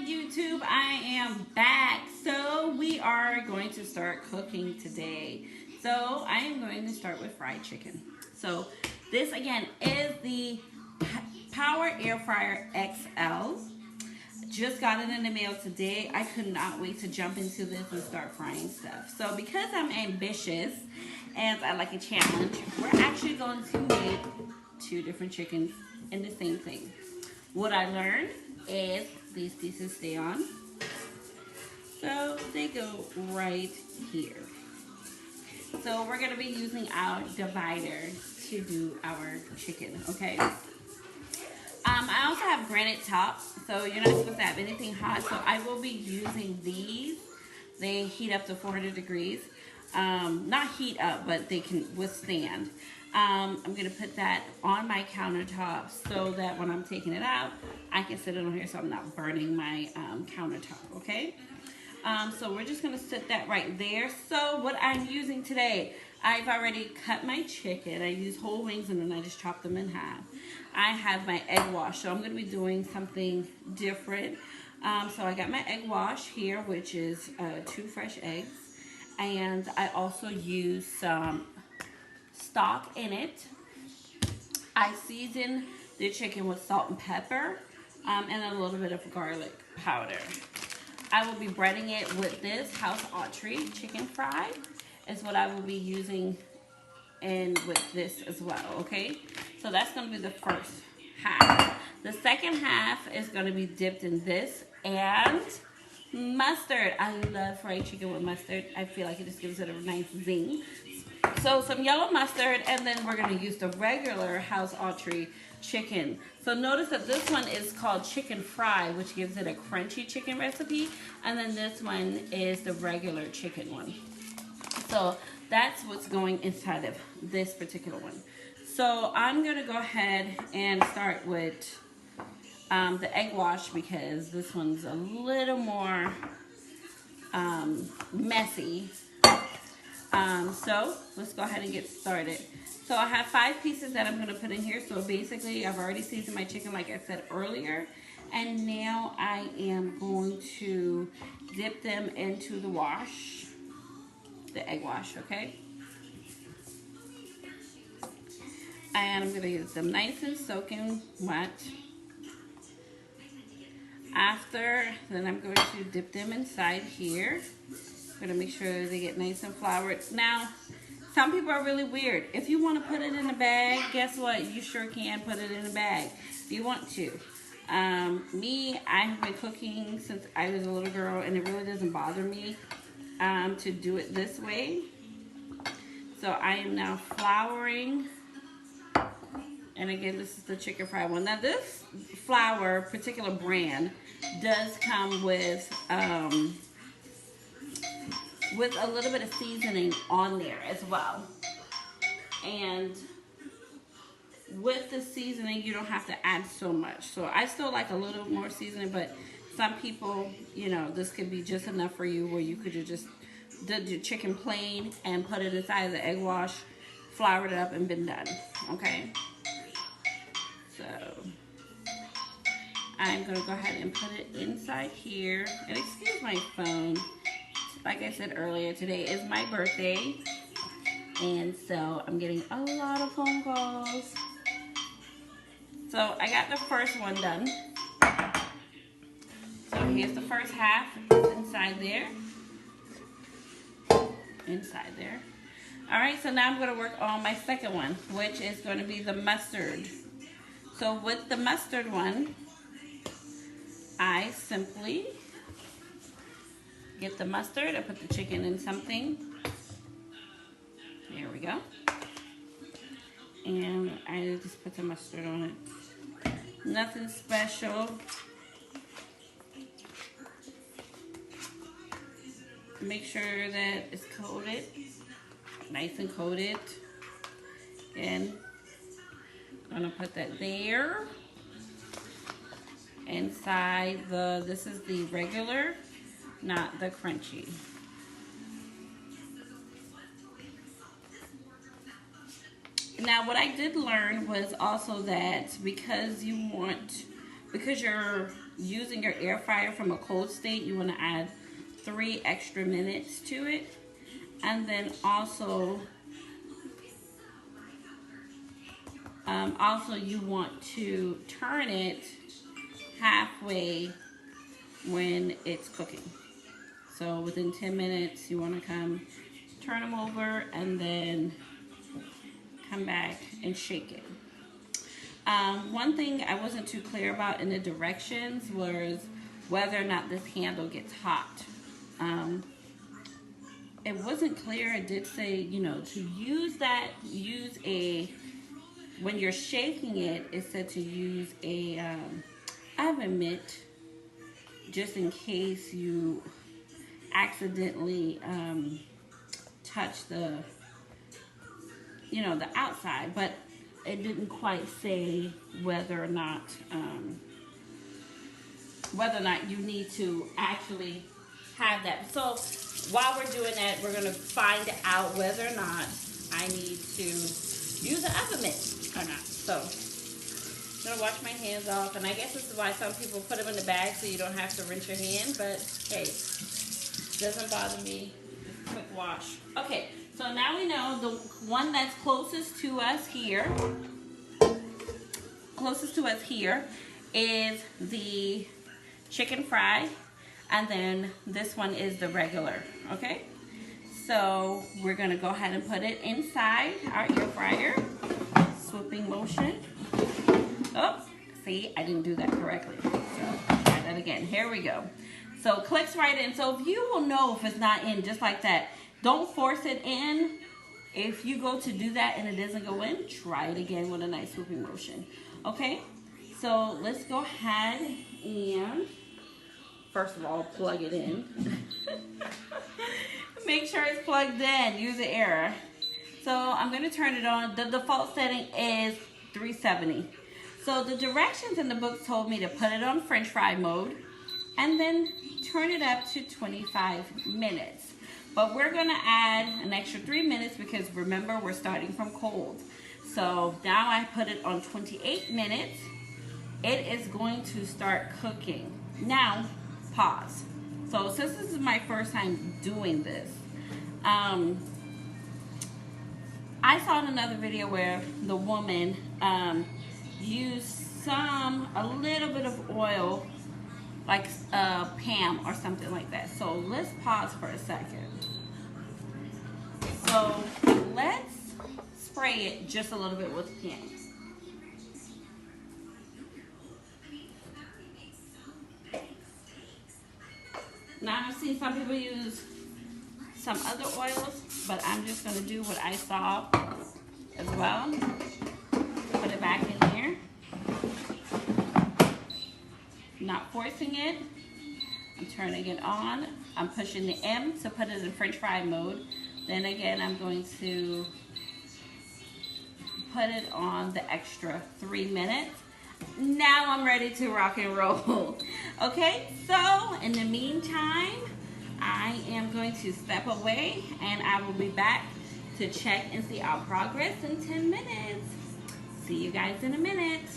YouTube? I am back. So we are going to start cooking today. So I am going to start with fried chicken. So this again is the Power Air Fryer XL. Just got it in the mail today. I could not wait to jump into this and start frying stuff. So because I'm ambitious and I like a challenge, we're actually going to make two different chickens in the same thing. What I learned is these pieces stay on. So they go right here. So we're going to be using our divider to do our chicken, okay? I also have granite tops, so you're not supposed to have anything hot. So I will be using these. They heat up to 400 degrees. Not heat up, but they can withstand. I'm going to put that on my countertop so that when I'm taking it out, I can sit it on here so I'm not burning my countertop, okay? So we're just going to set that right there. So what I'm using today, I've already cut my chicken. I use whole wings and then I just chop them in half. I have my egg wash, so I'm going to be doing something different. So I got my egg wash here, which is 2 fresh eggs. And I also use some stock in it. I season the chicken with salt and pepper and a little bit of garlic powder. I will be breading it with this House Autry chicken fry is what I will be using and with this as well, okay? So that's going to be the first half. The second half is going to be dipped in this and mustard. I love fried chicken with mustard. I feel like it just gives it a nice zing. So some yellow mustard, and then we're going to use the regular House Autry chicken. So notice that this one is called chicken fry, which gives it a crunchy chicken recipe, and then this one is the regular chicken one. So that's what's going inside of this particular one. So I'm going to go ahead and start with the egg wash because this one's a little more messy. So let's go ahead and get started. So I have 5 pieces that I'm going to put in here. So basically I've already seasoned my chicken like I said earlier. And now I am going to dip them into the wash, the egg wash, okay? And I'm going to get them nice and soaking wet. After, then I'm going to dip them inside here. I'm going to make sure they get nice and floured. Now, some people are really weird. If you want to put it in a bag, guess what? You sure can put it in a bag if you want to. Me, I've been cooking since I was a little girl, and it really doesn't bother me to do it this way. So I am now flouring. And again, this is the chicken fry one. Now this flour, particular brand, does come with a little bit of seasoning on there as well. And with the seasoning, you don't have to add so much. So I still like a little more seasoning, but some people, you know, this could be just enough for you where you could just do your chicken plain and put it inside the egg wash, flour it up, and been done, okay? So I'm going to go ahead and put it inside here. And excuse my phone. Like I said earlier, today is my birthday. And so I'm getting a lot of phone calls. So I got the first one done. So here's the first half. It's inside there. Inside there. Alright, so now I'm going to work on my second one, which is going to be the mustard. So with the mustard one, I simply get the mustard. I put the chicken in something. There we go. And I just put the mustard on it. Nothing special. Make sure that it's coated. Nice and coated. And I'm gonna put that there. Inside this is the regular, not the crunchy. Now what I did learn was also that because you want because you're using your air fryer from a cold state, you want to add 3 extra minutes to it. And then also you want to turn it halfway when it's cooking. So within 10 minutes, you want to come turn them over and then come back and shake it. One thing I wasn't too clear about in the directions was whether or not this handle gets hot. It wasn't clear. It did say, you know, to use when you're shaking it, it said to use a oven mitt just in case you accidentally touch the outside, but it didn't quite say whether or not you need to actually have that. So while we're doing that, we're gonna find out whether or not I need to use an oven mitt or not. So I'm gonna wash my hands off, and I guess this is why some people put them in the bag so you don't have to rinse your hand, but hey, doesn't bother me. Quick wash. Okay, so now we know the one that's closest to us here is the chicken fry, and then this one is the regular. Okay, so we're gonna go ahead and put it inside our air fryer. Swooping motion. Oh, see, I didn't do that correctly. So try that again. Here we go. So clicks right in. So if you will know if it's not in just like that. Don't force it in. If you go to do that and it doesn't go in, try it again with a nice swooping motion. Okay, so let's go ahead and first of all plug it in. Make sure it's plugged in. Use the air. So I'm going to turn it on. The default setting is 370. So the directions in the book told me to put it on French fry mode and then turn it up to 25 minutes. But we're going to add an extra 3 minutes because remember, we're starting from cold. So now I put it on 28 minutes. It is going to start cooking. Now, pause. So since this is my first time doing this, I saw in another video where the woman used a little bit of oil, like Pam or something like that. So let's pause for a second. So let's spray it just a little bit with Pam. Now I've seen some people use some other oils, but I'm just going to do what I saw as well. Put it back in here. Not forcing it. I'm turning it on. I'm pushing the M to put it in French fry mode. Then again, I'm going to put it on the extra 3 minutes. Now I'm ready to rock and roll. Okay, so in the meantime, I am going to step away and I will be back to check and see our progress in 10 minutes. See you guys in a minute.